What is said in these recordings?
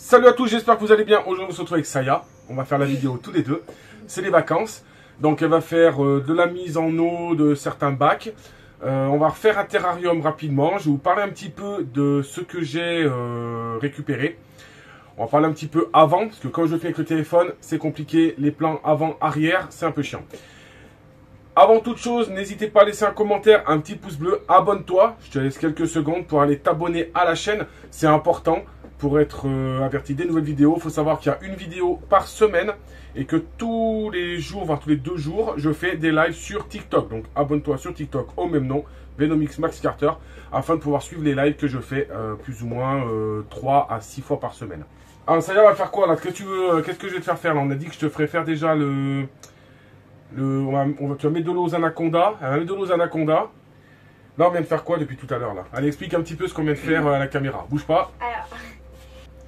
Salut à tous, j'espère que vous allez bien. Aujourd'hui on se retrouve avec Saya. On va faire la vidéo tous les deux. C'est les vacances. Donc elle va faire de la mise en eau de certains bacs. On va refaire un terrarium rapidement. Je vais vous parler un petit peu de ce que j'ai récupéré. On va parler un petit peu avant, parce que quand je fais avec le téléphone, c'est compliqué. Les plans avant-arrière, c'est un peu chiant. Avant toute chose, n'hésitez pas à laisser un commentaire, un petit pouce bleu, abonne-toi. Je te laisse quelques secondes pour aller t'abonner à la chaîne. C'est important pour être averti des nouvelles vidéos. Il faut savoir qu'il y a une vidéo par semaine et que tous les jours, voire tous les 2 jours, je fais des lives sur TikTok. Donc abonne-toi sur TikTok au même nom, Venomix Max Carter, afin de pouvoir suivre les lives que je fais plus ou moins 3 à 6 fois par semaine. Alors ça y est, on va faire quoi là? Qu'est-ce que tu veux? Qu'est-ce que je vais te faire faire là? On a dit que je te ferais faire déjà tu vas mettre de l'eau aux anacondas. Elle va mettre de l'eau aux anacondas. Là, on vient de faire quoi depuis tout à l'heure là? Allez, explique un petit peu ce qu'on vient de faire à la caméra. Bouge pas.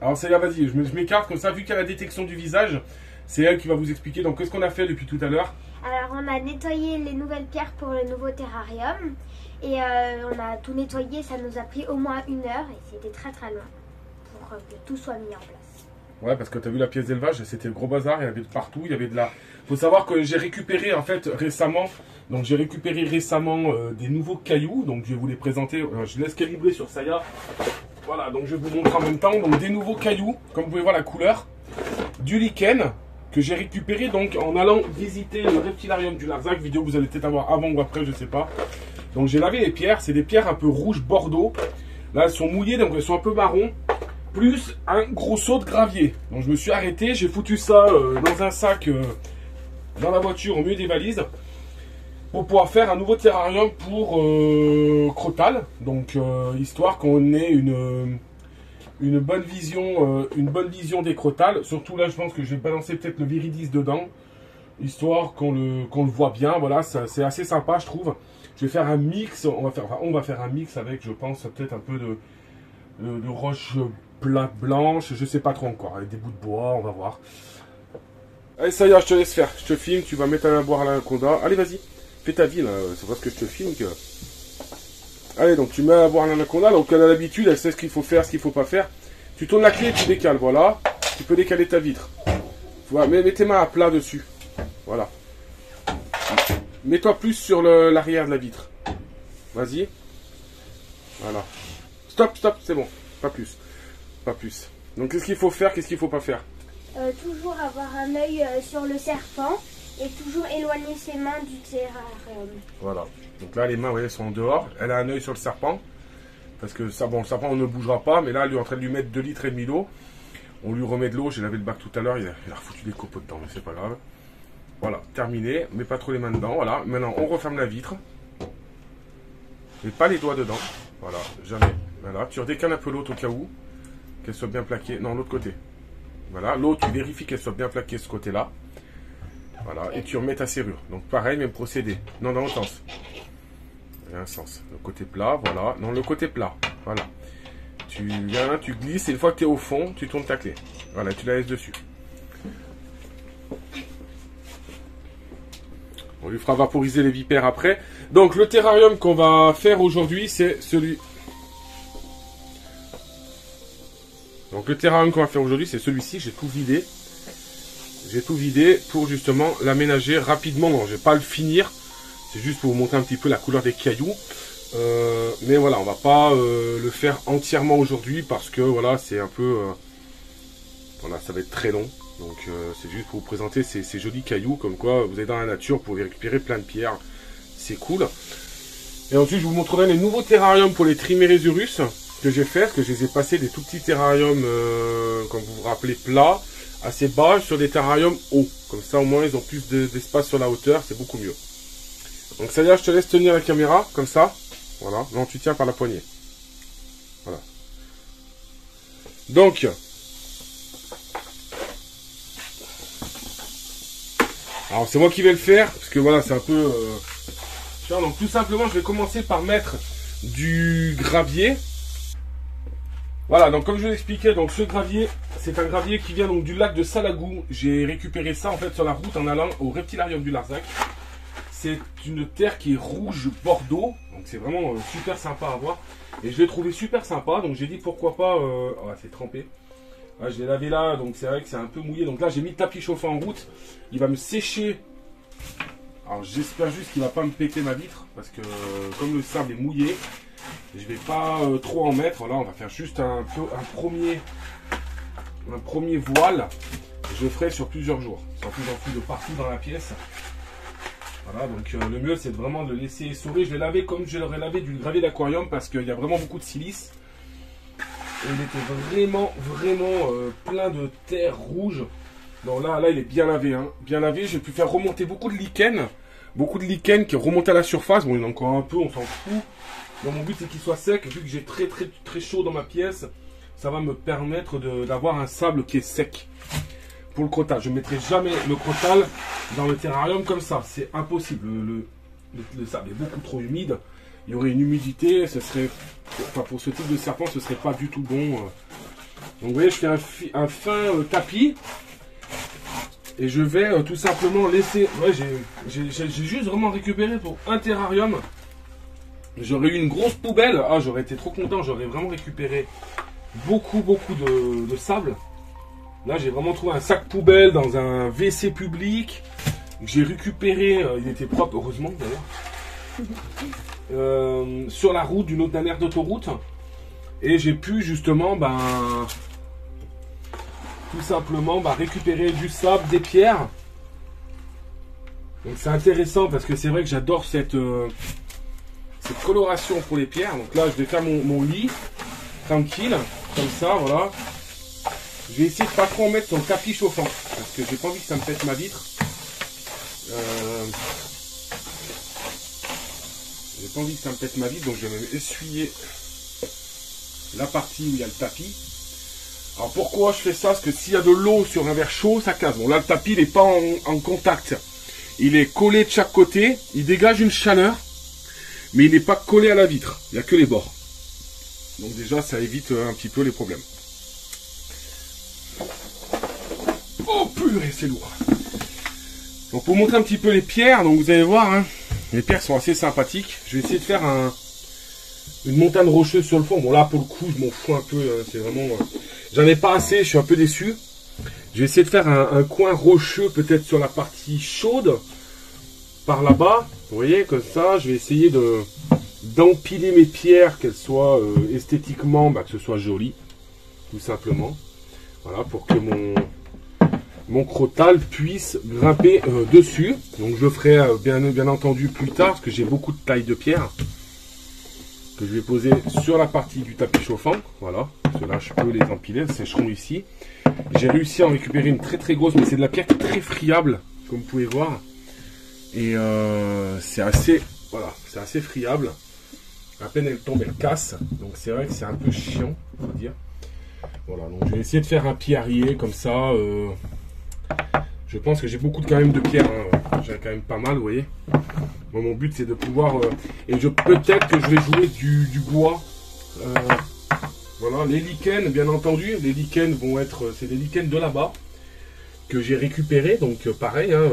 Alors, ça y est, vas-y, je m'écarte comme ça, vu qu'il y a la détection du visage. C'est elle qui va vous expliquer. Donc, qu'est-ce qu'on a fait depuis tout à l'heure? Alors, on a nettoyé les nouvelles pierres pour le nouveau terrarium. Et on a tout nettoyé. Ça nous a pris au moins 1 heure. Et c'était très très long pour que tout soit mis en place. Ouais, parce que tu as vu la pièce d'élevage, c'était le gros bazar, il y avait de partout, il y avait de la... Faut savoir que j'ai récupéré en fait récemment, des nouveaux cailloux, donc je vais vous les présenter, je laisse calibrer sur Saya. Voilà, donc je vais vous montrer en même temps, donc des nouveaux cailloux, comme vous pouvez voir la couleur, du lichen, que j'ai récupéré donc en allant visiter le reptilarium du Larzac, vidéo que vous allez peut-être avoir avant ou après, je sais pas. Donc j'ai lavé les pierres, c'est des pierres un peu rouge bordeaux, là elles sont mouillées, donc elles sont un peu marron. Plus un gros seau de gravier. Donc je me suis arrêté, j'ai foutu ça dans un sac dans la voiture au milieu des valises pour pouvoir faire un nouveau terrarium pour Crotale. Donc histoire qu'on ait une bonne vision des crotales. Surtout là, je pense que je vais balancer peut-être le viridis dedans, histoire qu'on le voit bien. Voilà, c'est assez sympa, je trouve. Je vais faire un mix. On va faire un mix avec, je pense, peut-être un peu de roche plate blanche, je sais pas trop encore, avec des bouts de bois, on va voir. Allez, ça y est, je te laisse faire, je te filme, tu vas mettre à boire à l'anaconda. Allez, vas-y, fais ta vie là, c'est parce que je te filme que... Allez, donc tu mets à boire à l'anaconda, donc elle a l'habitude, elle sait ce qu'il faut faire, ce qu'il faut pas faire. Tu tournes la clé et tu décales, voilà. Tu peux décaler ta vitre. Voilà, mets tes mains à plat dessus. Voilà. Mets-toi plus sur l'arrière de la vitre. Vas-y. Voilà. Stop, c'est bon, pas plus. Pas plus. Donc qu'est-ce qu'il faut faire, qu'est-ce qu'il faut pas faire? Toujours avoir un œil sur le serpent et toujours éloigner ses mains du terrarium. Voilà. Donc là les mains, vous voyez, sont en dehors. Elle a un œil sur le serpent. Parce que ça, bon, le serpent on ne bougera pas. Mais là, elle est en train de lui mettre 2,5 litres d'eau. On lui remet de l'eau. J'ai lavé le bac tout à l'heure. Il a foutu des copeaux dedans, mais c'est pas grave. Voilà, terminé. Mets pas trop les mains dedans. Voilà. Maintenant, on referme la vitre. Mais pas les doigts dedans. Voilà, jamais. Voilà. Tu redécales un peu l'autre au cas où. Qu'elle soit bien plaquée. Non, l'autre côté. Voilà, l'autre, tu vérifies qu'elle soit bien plaquée ce côté-là. Voilà, et tu remets ta serrure. Donc pareil, même procédé. Non, dans l'autre sens. Il y a un sens. Le côté plat, voilà. Non, le côté plat. Voilà. Tu viens, tu glisses, et une fois que tu es au fond, tu tournes ta clé. Voilà, tu la laisses dessus. On lui fera vaporiser les vipères après. Donc le terrarium qu'on va faire aujourd'hui, c'est celui... Donc le terrarium qu'on va faire aujourd'hui, c'est celui-ci. J'ai tout vidé. J'ai tout vidé pour justement l'aménager rapidement. Bon, je vais pas le finir. C'est juste pour vous montrer un petit peu la couleur des cailloux. Mais voilà, on va pas le faire entièrement aujourd'hui parce que voilà, c'est un peu... voilà, ça va être très long. Donc c'est juste pour vous présenter ces jolis cailloux. Comme quoi, vous êtes dans la nature, vous pouvez récupérer plein de pierres. C'est cool. Et ensuite, je vous montrerai les nouveaux terrariums pour les Trimeresurus que j'ai fait, parce que je les ai passés des tout petits terrariums, comme vous vous rappelez, plats, assez bas, sur des terrariums hauts. Comme ça, au moins, ils ont plus d'espace sur la hauteur, c'est beaucoup mieux. Donc, ça y est, je te laisse tenir la caméra, comme ça. Voilà. Non, tu tiens par la poignée. Voilà. Donc, alors, c'est moi qui vais le faire, parce que voilà, c'est un peu... Donc, tout simplement, je vais commencer par mettre du gravier. Voilà, donc comme je vous l'expliquais, donc ce gravier, c'est un gravier qui vient donc du lac de Salagou. J'ai récupéré ça en fait sur la route en allant au reptilarium du Larzac. C'est une terre qui est rouge bordeaux, donc c'est vraiment super sympa à voir. Et je l'ai trouvé super sympa, donc j'ai dit pourquoi pas, c'est trempé. je l'ai lavé là, donc c'est vrai que c'est un peu mouillé. Donc là, j'ai mis le tapis chauffant en route. Il va me sécher. Alors j'espère juste qu'il ne va pas me péter ma vitre. Parce que comme le sable est mouillé, je ne vais pas trop en mettre. Là, on va faire juste un premier voile. Je le ferai sur plusieurs jours. Sans plus en plus de partout dans la pièce. Voilà, donc le mieux, c'est vraiment de le laisser essorer. Je l'ai lavé comme je l'aurais lavé du gravier d'aquarium parce qu'il y a vraiment beaucoup de silice. Et il était vraiment plein de terre rouge. Donc là, il est bien lavé. Hein. Bien lavé, j'ai pu faire remonter beaucoup de lichen. Beaucoup de lichen qui remontent à la surface. Bon, il y en a encore un peu, on s'en fout. Donc mon but, c'est qu'il soit sec. Vu que j'ai très chaud dans ma pièce, ça va me permettre d'avoir un sable qui est sec. Pour le crottal, je ne mettrai jamais le crottal dans le terrarium comme ça. C'est impossible. Le sable est beaucoup trop humide. Il y aurait une humidité, ce serait, enfin pour ce type de serpent, ce serait pas du tout bon. Donc vous voyez, je fais un fin tapis et je vais tout simplement laisser. Ouais, j'ai juste vraiment récupéré pour un terrarium. J'aurais eu une grosse poubelle. Ah, j'aurais été trop content. J'aurais vraiment récupéré beaucoup de sable. Là, j'ai vraiment trouvé un sac poubelle dans un WC public. J'ai récupéré, il était propre, heureusement d'ailleurs. Sur la route d'un aire d'autoroute, et j'ai pu justement tout simplement récupérer du sable, des pierres. Donc c'est intéressant parce que c'est vrai que j'adore cette coloration pour les pierres. Donc là je vais faire mon lit tranquille comme ça, voilà. Je vais essayer de pas trop en mettre sur le tapis chauffant parce que j'ai pas envie que ça me pète ma vitre. J'ai pas envie que ça me pète ma vitre, donc je vais même essuyer la partie où il y a le tapis. Alors pourquoi je fais ça? Parce que s'il y a de l'eau sur un verre chaud, ça casse. Bon là le tapis il n'est pas en contact. Il est collé de chaque côté, il dégage une chaleur, mais il n'est pas collé à la vitre. Il n'y a que les bords. Donc déjà ça évite un petit peu les problèmes. Oh purée, c'est lourd. Donc pour montrer un petit peu les pierres, donc vous allez voir, hein, les pierres sont assez sympathiques. Je vais essayer de faire une montagne rocheuse sur le fond. Bon là pour le coup je m'en fous un peu, hein, c'est vraiment... j'en ai pas assez, je suis un peu déçu. Je vais essayer de faire un coin rocheux peut-être sur la partie chaude, par là-bas. Vous voyez, comme ça, je vais essayer d'empiler mes pierres, qu'elles soient esthétiquement, que ce soit joli, tout simplement. Voilà, pour que mon crottal puisse grimper dessus. Donc je le ferai bien entendu plus tard, parce que j'ai beaucoup de tailles de pierre que je vais poser sur la partie du tapis chauffant. Voilà, ceux-là je peux les empiler, elles sécheront ici. J'ai réussi à en récupérer une très grosse, mais c'est de la pierre très friable, comme vous pouvez voir. Et c'est assez, voilà, c'est assez friable. À peine elle tombe, elle casse. Donc c'est vrai que c'est un peu chiant, faut dire. Voilà, donc je vais essayer de faire un pierrier comme ça. Je pense que j'ai beaucoup quand même de pierres. Hein. J'ai quand même pas mal, vous voyez. Moi, mon but c'est de pouvoir... et peut-être que je vais jouer du bois. Voilà, les lichens, bien entendu. Les lichens vont être... c'est des lichens de là-bas que j'ai récupérés. Donc pareil, hein,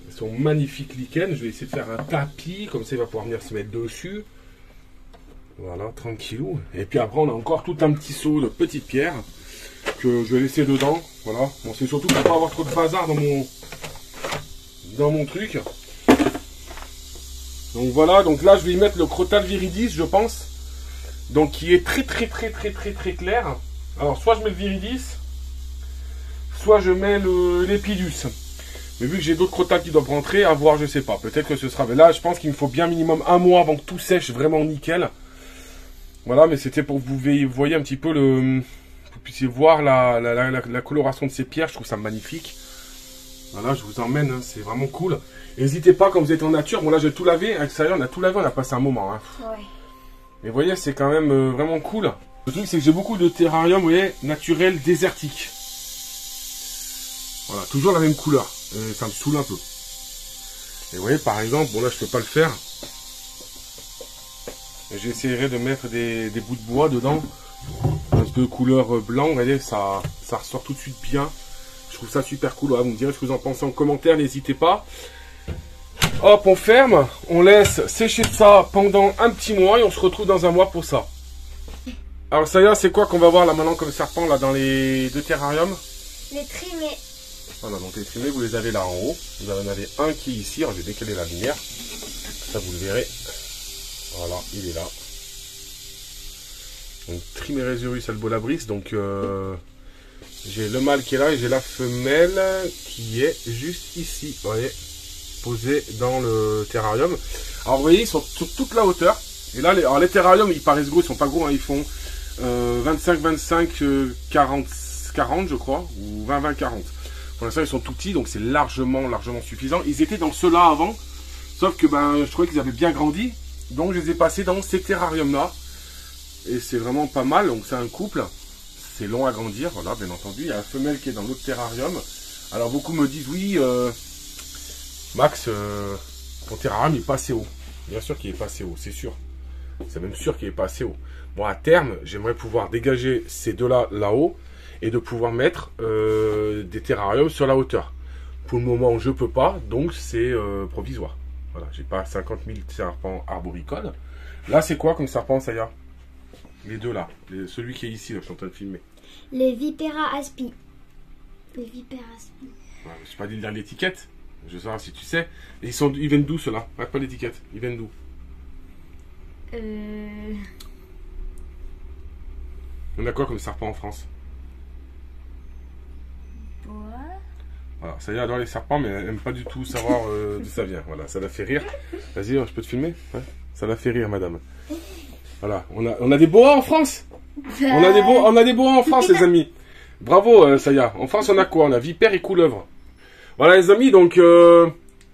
ils sont magnifiques lichens. Je vais essayer de faire un tapis. Comme ça, il va pouvoir venir se mettre dessus. Voilà, tranquillou. Et puis après, on a encore tout un petit seau de petites pierres que je vais laisser dedans. Voilà. Bon, c'est surtout pour pas avoir trop de bazar dans mon truc. Donc voilà. Donc là, je vais y mettre le crottal viridis, je pense. Donc qui est très clair. Alors soit je mets le viridis, soit je mets l'épidus. Mais vu que j'ai d'autres crottals qui doivent rentrer, à voir, je sais pas. Peut-être que ce sera. Mais là, je pense qu'il me faut bien minimum un mois avant que tout sèche vraiment nickel. Voilà, mais c'était pour que vous voyez un petit peu vous puissiez voir la coloration de ces pierres. Je trouve ça magnifique. Voilà, je vous emmène, hein, c'est vraiment cool. N'hésitez pas quand vous êtes en nature. Bon là, j'ai tout lavé. À l'extérieur, on a tout lavé, on a passé un moment. Hein. Ouais. Et vous voyez, c'est quand même vraiment cool. Le truc, c'est que j'ai beaucoup de terrarium, vous voyez, naturel, désertique. Voilà, toujours la même couleur. Et ça me saoule un peu. Et vous voyez, par exemple, bon là, je peux pas le faire. J'essaierai de mettre des bouts de bois dedans. Un peu de couleur blanc, vous voyez, ça ressort tout de suite bien. Je trouve ça super cool. Voilà, vous me direz ce que vous en pensez en commentaire, n'hésitez pas. Hop, on ferme, on laisse sécher ça pendant un petit mois et on se retrouve dans un mois pour ça. Alors ça y est, c'est quoi qu'on va voir là maintenant comme serpent là dans les deux terrariums? Les trimés. Voilà, donc les trimés, vous les avez là en haut. Vous en avez un qui est ici. Alors, je vais décaler la lumière. Ça, vous le verrez. Voilà, il est là. Donc, trimé Resurus albolabris. Donc, j'ai le mâle qui est là et j'ai la femelle qui est juste ici. Vous voyez, posée dans le terrarium. Alors, vous voyez, ils sont sur toute la hauteur. Et là, les terrariums, ils paraissent gros. Ils sont pas gros, hein, ils font 25, 25, 40, 40, je crois. Ou 20, 20, 40. Pour l'instant, ils sont tout petits, donc c'est largement suffisant. Ils étaient dans ceux-là avant, sauf que ben, je trouvais qu'ils avaient bien grandi. Donc, je les ai passés dans ces terrariums-là. Et c'est vraiment pas mal. Donc, c'est un couple. C'est long à grandir, voilà, bien entendu. Il y a la femelle qui est dans l'autre terrarium. Alors, beaucoup me disent, oui, Max, ton terrarium n'est pas assez haut. Bien sûr qu'il n'est pas assez haut, c'est sûr. C'est même sûr qu'il n'est pas assez haut. Bon, à terme, j'aimerais pouvoir dégager ces deux-là là-haut. Et de pouvoir mettre des terrariums sur la hauteur. Pour le moment, je peux pas, donc c'est provisoire. Voilà, j'ai pas 50 000 serpents arboricoles. Là, c'est quoi comme serpent, ça y a? Les deux là, celui qui est ici, là, je suis en train de filmer. Les Vipera aspi. Les Vipera aspi. Ouais, je sais pas lire l'étiquette. Je veux savoir si tu sais. Et ils viennent d'où ceux-là? Ouais, pas l'étiquette. Ils viennent d'où? On a quoi comme serpent en France? Voilà, ça y est, elle adore les serpents, mais elle n'aime pas du tout savoir d'où ça vient. Voilà, ça la fait rire. Vas-y, je peux te filmer? Ouais, ça la fait rire, madame. Voilà, on a des boas en France. On a des boas en France, les amis. Bravo, ça y est. En France, on a quoi? On a vipère et couleuvre. Voilà, les amis, donc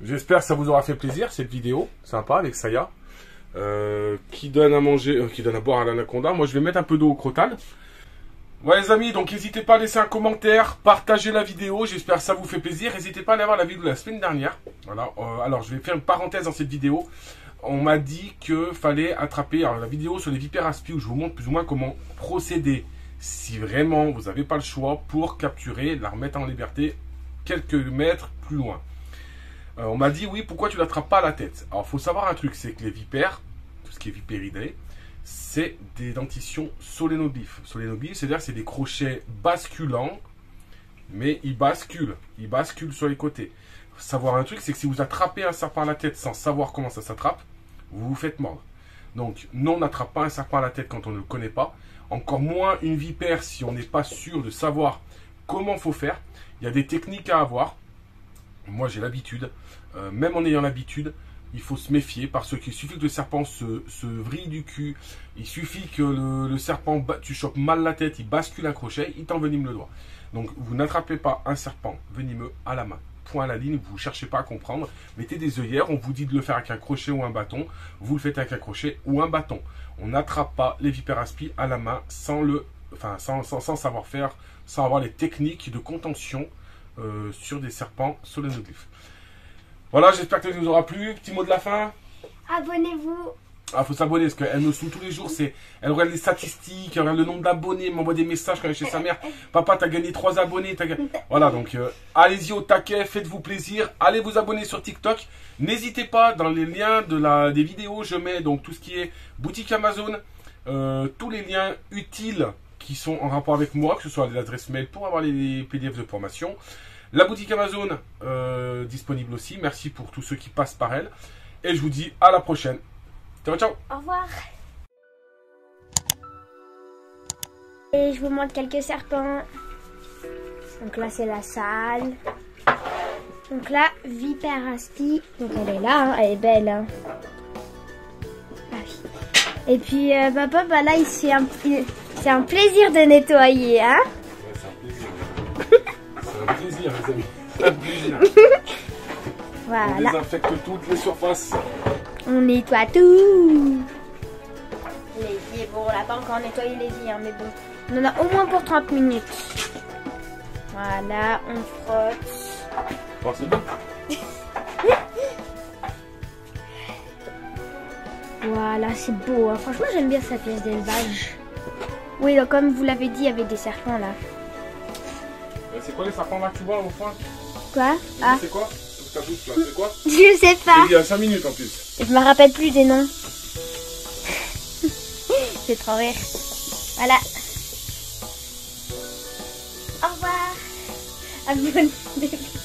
j'espère que ça vous aura fait plaisir, cette vidéo. Sympa, avec Saya. Qui donne à manger, qui donne à boire à l'anaconda. Moi, je vais mettre un peu d'eau au crotal. Ouais les amis, donc n'hésitez pas à laisser un commentaire, partager la vidéo, j'espère que ça vous fait plaisir. N'hésitez pas à aller voir la vidéo de la semaine dernière. Voilà, alors je vais faire une parenthèse dans cette vidéo. On m'a dit que fallait attraper la vidéo sur les vipères aspi où je vous montre plus ou moins comment procéder si vraiment vous n'avez pas le choix pour capturer, la remettre en liberté quelques mètres plus loin. On m'a dit oui, pourquoi tu l'attrapes pas à la tête? Alors il faut savoir un truc, c'est que les vipères, tout ce qui est vipéridés, c'est des dentitions solénoglyphes. Solénoglyphes, c'est-à-dire que c'est des crochets basculants, mais ils basculent sur les côtés. Faut savoir un truc, c'est que si vous attrapez un serpent à la tête sans savoir comment ça s'attrape, vous vous faites mordre. Donc, non, on n'attrape pas un serpent à la tête quand on ne le connaît pas. Encore moins une vipère si on n'est pas sûr de savoir comment il faut faire. Il y a des techniques à avoir. Moi, j'ai l'habitude. Même en ayant l'habitude, il faut se méfier parce qu'il suffit que le serpent se vrille du cul. Il suffit que le serpent, tu chopes mal la tête, il bascule un crochet, il t'envenime le doigt. Donc, vous n'attrapez pas un serpent venimeux à la main. Point à la ligne, vous ne cherchez pas à comprendre. Mettez des œillères, on vous dit de le faire avec un crochet ou un bâton. Vous le faites avec un crochet ou un bâton. On n'attrape pas les vipères aspi à la main sans savoir faire, sans avoir les techniques de contention sur des serpents solénoglyphes. Voilà, j'espère que ça vous aura plu. Petit mot de la fin. Abonnez-vous. Ah, faut s'abonner parce qu'elle me saoule tous les jours. Elle regarde les statistiques, elle regarde le nombre d'abonnés, elle m'envoie des messages quand elle est chez sa mère. Papa, t'as gagné 3 abonnés. Voilà, donc allez-y au taquet, faites-vous plaisir. Allez vous abonner sur TikTok. N'hésitez pas, dans les liens des vidéos, je mets donc tout ce qui est boutique Amazon, tous les liens utiles qui sont en rapport avec moi, que ce soit les adresses mail pour avoir les PDF de formation. La boutique Amazon disponible aussi. Merci pour tous ceux qui passent par elle. Et je vous dis à la prochaine. Ciao, ciao. Au revoir. Et je vous montre quelques serpents. Donc là, c'est la salle. Donc là, vipère aspi. Donc elle est là, hein. Elle est belle. Hein. Ah oui. Et puis, papa, là, c'est un plaisir de nettoyer. Hein. Ouais, c'est un plaisir, les amis. C'est un plaisir. Voilà. On désinfecte toutes les surfaces. On nettoie tout. Les yeux, bon, on n'a pas encore nettoyé les yeux, hein, mais bon. On en a au moins pour 30 minutes. Voilà, on frotte. Oh, c'est bon. Voilà, c'est beau. Hein. Franchement, j'aime bien cette pièce d'élevage. Oui, donc comme vous l'avez dit, il y avait des serpents là. C'est quoi les serpents là que tu vois au fond? Quoi? Ah. C'est quoi? Ta bouche là, c'est quoi? Je sais pas. Il y a 5 minutes en plus. Je me rappelle plus des noms. C'est trop rire. Voilà. Au revoir. Abonnez-vous.